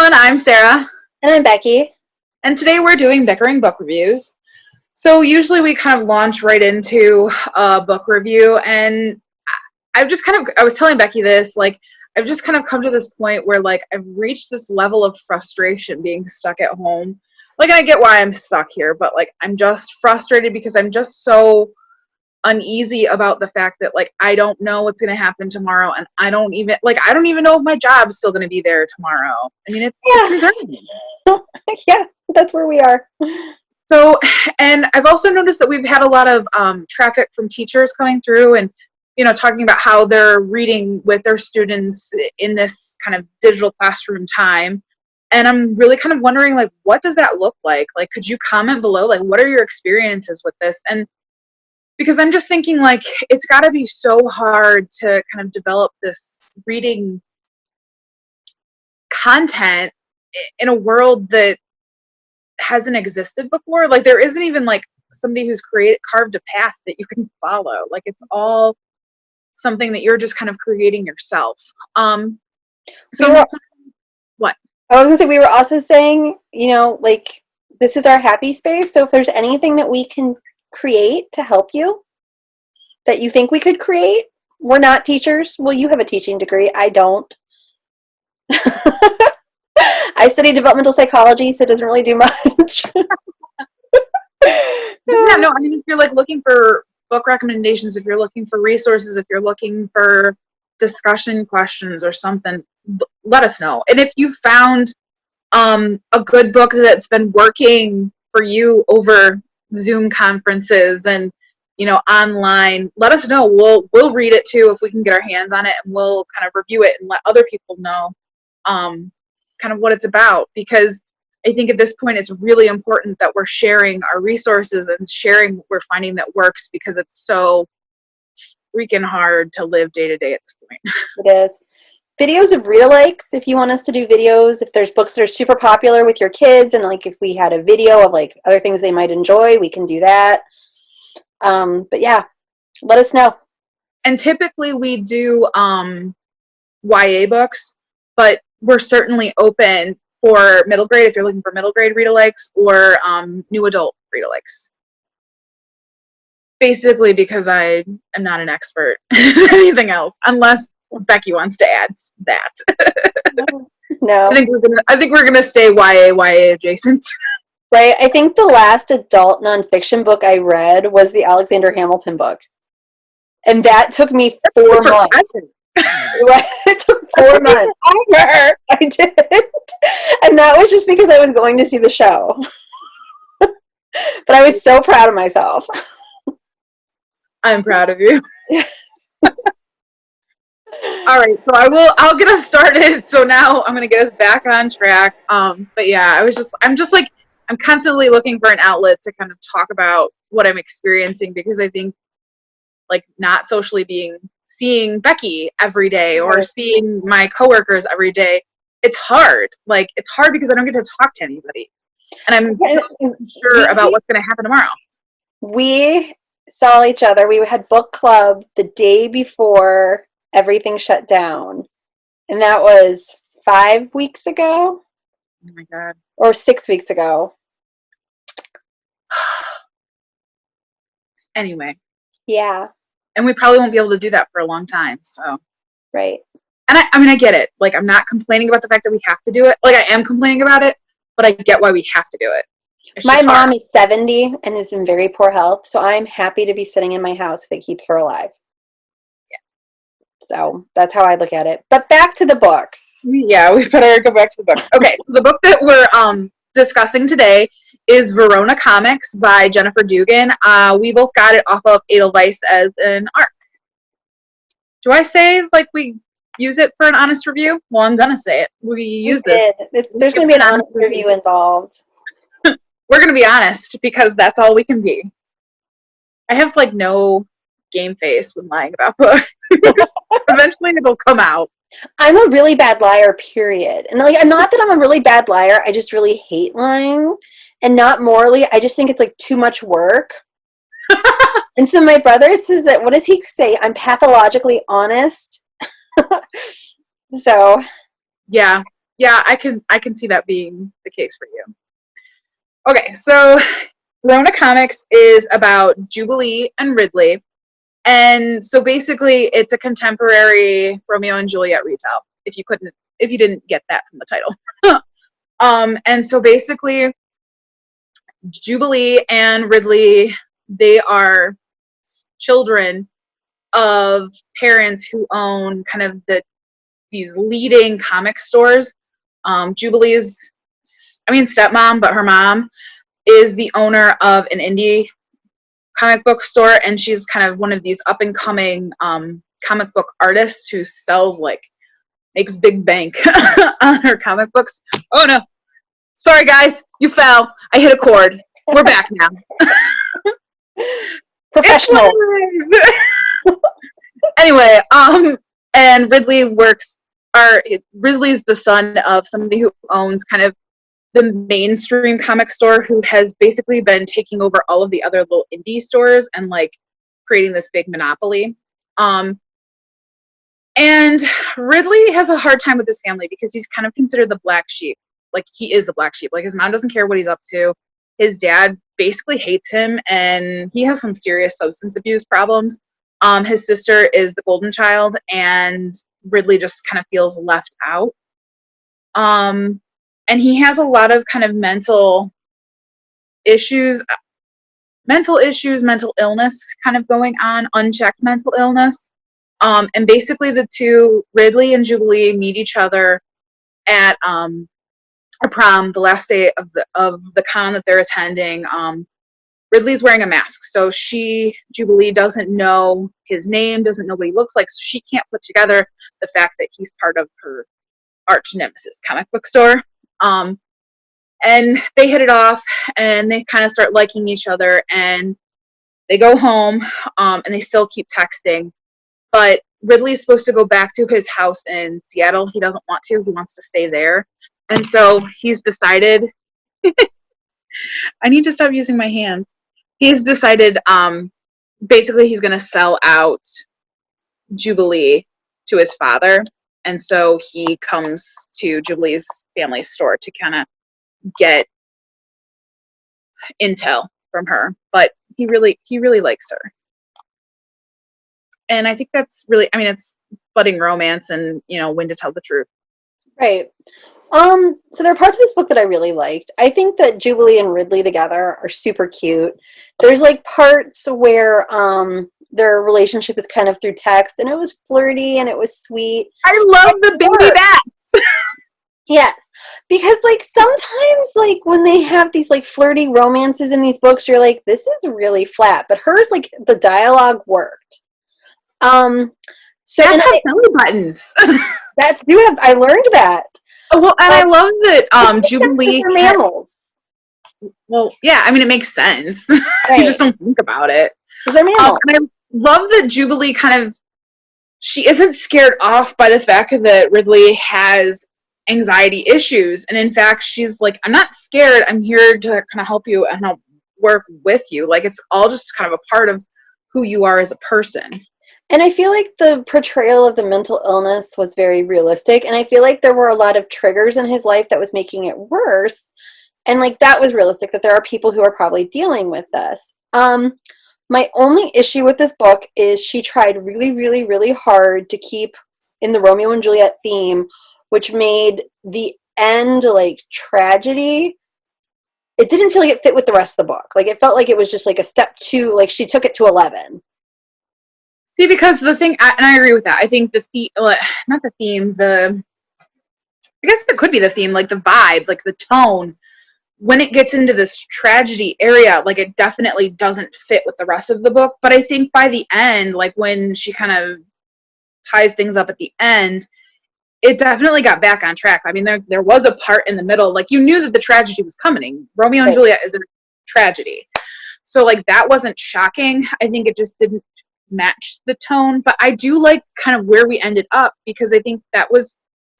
everyone, I'm Sarah. And I'm Becky. And today we're doing Bickering Book Reviews. So usually we kind of launch right into a book review, and I was telling Becky this, I've just kind of come to this point where I've reached this level of frustration being stuck at home. I get why I'm stuck here, but I'm just frustrated because I'm just so uneasy about the fact that I don't know what's going to happen tomorrow, and I don't even know if my job's still going to be there tomorrow. I mean, it's concerning. Yeah, that's where we are. So, and I've also noticed that we've had a lot of traffic from teachers coming through and talking about how they're reading with their students in this kind of digital classroom time. And I'm really kind of wondering, what does that look like? Could you comment below, what are your experiences with this? And because I'm just thinking, it's got to be so hard to kind of develop this reading content in a world that hasn't existed before. There isn't even somebody who's carved a path that you can follow. It's all something that you're just kind of creating yourself. What? I was gonna say, we were also saying, this is our happy space. So if there's anything that we can create to help you that you think we could create, we're not teachers. Well, you have a teaching degree. I don't. I study developmental psychology, so it doesn't really do much. Yeah, no, I mean, if you're looking for book recommendations, if you're looking for resources, if you're looking for discussion questions or something, let us know. And if you found a good book that's been working for you over Zoom conferences and online, let us know. We'll read it too if we can get our hands on it, and we'll kind of review it and let other people know kind of what it's about, because I think at this point it's really important that we're sharing our resources and sharing what we're finding that works, because it's so freaking hard to live day to day at this point. It is. Videos of read-alikes, if you want us to do videos, if there's books that are super popular with your kids, and if we had a video of other things they might enjoy, we can do that. But yeah, let us know. And typically we do YA books, but we're certainly open for middle grade if you're looking for middle grade read-alikes, or new adult read-alikes. Basically because I am not an expert in anything else, unless Becky wants to add that. No. I think we're gonna stay YA adjacent. Right. I think the last adult nonfiction book I read was the Alexander Hamilton book, and that took me 4 months. It took 4 months. I did, and that was just because I was going to see the show. But I was so proud of myself. I'm proud of you. All right, so I'll get us started. So now I'm gonna get us back on track. But yeah, I'm constantly looking for an outlet to kind of talk about what I'm experiencing, because I think not socially seeing Becky every day or seeing my coworkers every day, it's hard. It's hard because I don't get to talk to anybody, and I'm sure about what's going to happen tomorrow. We saw each other. We had book club the day before everything shut down, and that was 5 weeks ago. Oh my God. Or 6 weeks ago. Anyway. Yeah. And we probably won't be able to do that for a long time. So. Right. And I get it. I'm not complaining about the fact that we have to do it. I am complaining about it, but I get why we have to do it. My mom is 70 and is in very poor health, so I'm happy to be sitting in my house if it keeps her alive. Yeah. So that's how I look at it. But back to the books. Yeah, we better go back to the books. Okay, the book that we're discussing today is Verona Comics by Jennifer Dugan. We both got it off of Edelweiss as an ARC. Do I say we use it for an honest review? Well, I'm gonna say it. We use this. There's gonna be an honest review involved. We're gonna be honest, because that's all we can be. I have no game face when lying about books. Eventually it'll come out. I'm a really bad liar, period. And I'm not that I'm a really bad liar, I just really hate lying. And not morally, I just think it's too much work. And so my brother says that, what does he say? I'm pathologically honest. So. Yeah. Yeah, I can see that being the case for you. Okay, so Verona Comics is about Jubilee and Ridley. And so basically it's a contemporary Romeo and Juliet retell, if you didn't get that from the title. And so basically Jubilee and Ridley, they are children of parents who own kind of these leading comic stores. Jubilee's, stepmom, but her mom is the owner of an indie comic book store, and she's kind of one of these up and coming comic book artists who makes big bank on her comic books. Oh no. Sorry guys, you fell. I hit a cord. We're back now. Professional. Anyway, and Ridley's the son of somebody who owns kind of the mainstream comic store, who has basically been taking over all of the other little indie stores and like creating this big monopoly. And Ridley has a hard time with his family because he's kind of considered the black sheep. Like, he is the black sheep. Like, his mom doesn't care what he's up to. His dad basically hates him, and he has some serious substance abuse problems. His sister is the golden child, and Ridley just kind of feels left out. And he has a lot of kind of mental illness kind of going on, unchecked mental illness. And basically the two, Ridley and Jubilee, meet each other at a prom, the last day of the con that they're attending. Ridley's wearing a mask, so Jubilee doesn't know his name, doesn't know what he looks like, so she can't put together the fact that he's part of her arch nemesis comic book store. And they hit it off, and they kind of start liking each other, and they go home, and they still keep texting. But Ridley's supposed to go back to his house in Seattle. He doesn't want to. He wants to stay there. And so he's decided, I need to stop using my hands. He's decided, basically he's going to sell out Jubilee to his father. And so he comes to Jubilee's family store to kind of get intel from her. But he really likes her. And I think that's really, it's budding romance and, when to tell the truth. Right. So there are parts of this book that I really liked. I think that Jubilee and Ridley together are super cute. There's like parts where their relationship is kind of through text, and it was flirty and it was sweet. I love the baby bats. Yes, because like sometimes like when they have these like flirty romances in these books, you're like, this is really flat. But hers, like, the dialogue worked. So that's how belly buttons. I learned that. Well, and I love that Jubilee are mammals. Well, yeah, it makes sense. Right. You just don't think about it. They're mammals. And I love that Jubilee she isn't scared off by the fact that Ridley has anxiety issues. And in fact, she's like, I'm not scared. I'm here to kind of help you and help work with you. Like, it's all just kind of a part of who you are as a person. And I feel like the portrayal of the mental illness was very realistic. And I feel like there were a lot of triggers in his life that was making it worse. And like, that was realistic, that there are people who are probably dealing with this. My only issue with this book is she tried really, really, really hard to keep in the Romeo and Juliet theme, which made the end like tragedy. It didn't feel like it fit with the rest of the book. Like, it felt like it was just like a step two, like she took it to 11. See, because the thing, and I agree with that. I think I guess it could be the theme, like the vibe, like the tone. When it gets into this tragedy area, like, it definitely doesn't fit with the rest of the book. But I think by the end, like when she kind of ties things up at the end, it definitely got back on track. There was a part in the middle, like, you knew that the tragedy was coming. Romeo and Juliet is a tragedy. So like, that wasn't shocking. I think it just didn't match the tone. But I do like kind of where we ended up, because I think that was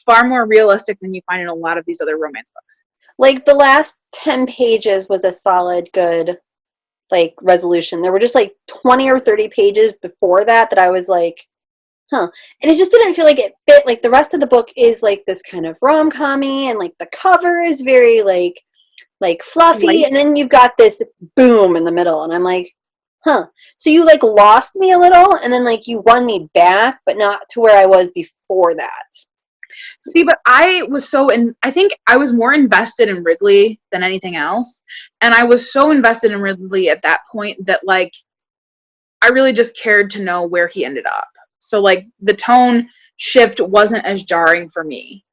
far more realistic than you find in a lot of these other romance books. Like, the last 10 pages was a solid, good, like, resolution. There were just, like, 20 or 30 pages before that I was like, huh. And it just didn't feel like it fit. Like the rest of the book is like this kind of rom-com-y, and like the cover is very like fluffy, Light. and then you've got this boom in the middle, and I'm like, huh. So you like lost me a little, and then like you won me back, but not to where I was before that. See, but I was I think I was more invested in Ridley than anything else. And I was so invested in Ridley at that point that, like, I really just cared to know where he ended up. So, like, the tone shift wasn't as jarring for me.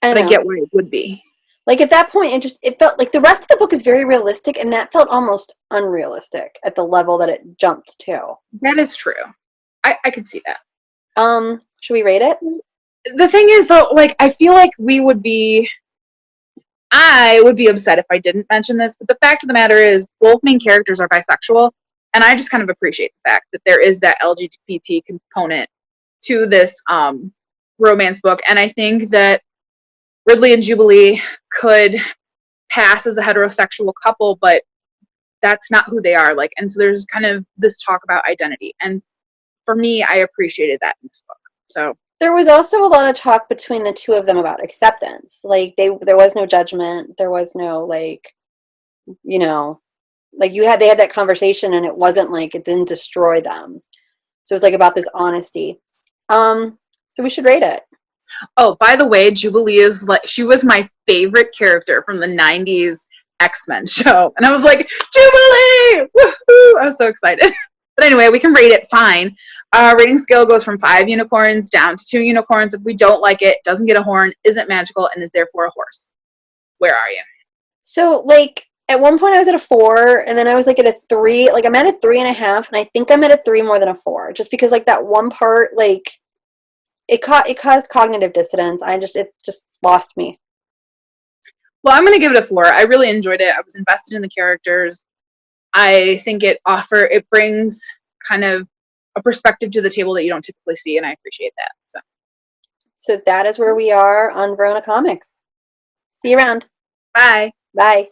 I But I don't know. get why it would be. Like at that point, it felt like the rest of the book is very realistic, and that felt almost unrealistic at the level that it jumped to. That is true. I could see that. Should we rate it? The thing is, though, like, I feel like I would be upset if I didn't mention this, but the fact of the matter is both main characters are bisexual, and I just kind of appreciate the fact that there is that LGBT component to this romance book, and I think that Ridley and Jubilee could pass as a heterosexual couple, but that's not who they are. Like, and so there's kind of this talk about identity, and for me, I appreciated that in this book. So There was also a lot of talk between the two of them about acceptance. Like there was no judgment. There was no like, you know, like they had that conversation, and it wasn't like it didn't destroy them. So it was like about this honesty. So we should rate it. oh, by the way, Jubilee is like, she was my favorite character from the 90s X-Men show. And I was like, Jubilee! Woohoo! I was so excited. But anyway, we can rate it fine. Rating scale goes from 5 unicorns down to 2 unicorns. If we don't like it, doesn't get a horn, isn't magical, and is therefore a horse. Where are you? So like at one point I was at a 4, and then I was like at a 3. Like I'm at a 3.5, and I think I'm at a 3 more than a 4, just because like that one part, like it caused cognitive dissonance. It just lost me. Well, I'm going to give it a 4. I really enjoyed it. I was invested in the characters. I think it brings kind of a perspective to the table that you don't typically see, and I appreciate that. So that is where we are on Verona Comics. See you around. Bye. Bye.